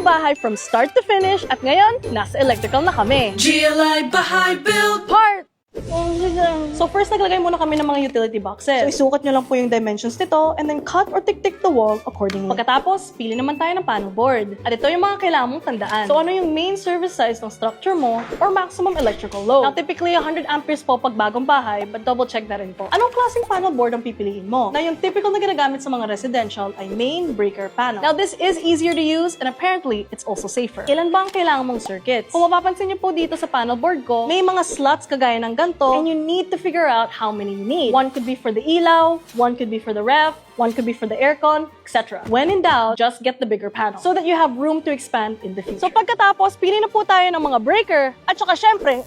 bahay from start to finish at ngayon, nasa electrical na kami. GLI Bahay Build! Part! So first, naglagay muna kami ng mga utility boxes. So isukat nyo lang po yung dimensions nito and then cut or tik-tik the wall accordingly. Pagkatapos, pili naman tayo ng panel board. At ito yung mga kailangan mong tandaan. So ano yung main service size ng structure mo or maximum electrical load. Now typically 100 amperes po pag bagong bahay, but double check na rin po. Anong klaseng panel board ang pipiliin mo? Na yung typical na ginagamit sa mga residential ay main breaker panel. Now this is easier to use and apparently it's also safer. Ilan ba ang kailangan mong circuits? Kung mapapansin niyo po dito sa panel board ko, may mga slots kagaya ng ganito and you need to figure out how many you need. One could be for the ilaw, one could be for the ref, one could be for the aircon, etc. When in doubt, just get the bigger panel so that you have room to expand in the future. So pagkatapos, pili na po tayo ng mga breaker at saka syempre,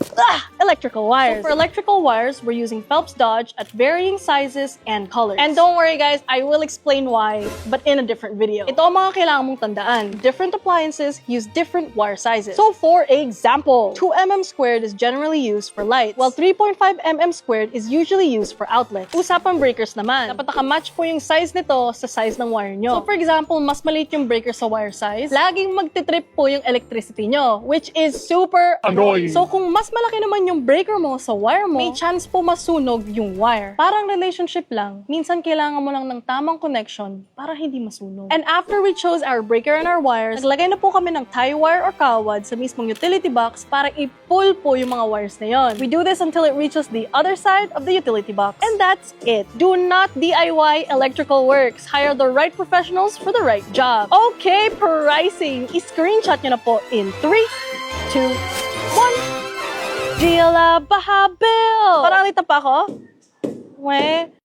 electrical wires. So for electrical wires, we're using Phelps Dodge at varying sizes and colors. And don't worry guys, I will explain why, but in a different video. Ito ang mga kailangan mong tandaan. Different appliances use different wire sizes. So for example, 2 mm squared is generally used for lights, while 3.5 mm squared is usually used for outlets. Usapang breakers naman. Dapat nakamatch po yung size nito sa size ng wire nyo. So for example, mas maliit yung breaker sa wire size, laging magtitrip po yung electricity nyo, which is super annoying. So kung mas malaki naman yung breaker mo sa wire mo, may chance po masunog yung wire. Parang relationship lang, minsan kailangan mo lang ng tamang connection para hindi masunog. And after we chose our breaker and our wires, naglagay na po kami ng tie wire or kawad sa mismong utility box para i-pull po yung mga wires na yon. We do this until it reaches the other side of the utility box. And that's it. Do not DIY electrical works. Hire the right professionals for the right job. Okay, pricing. I-screenshot nyo na po in 3, 2, 1. GLI Bahay Build! Parang alita pa ako? Weh.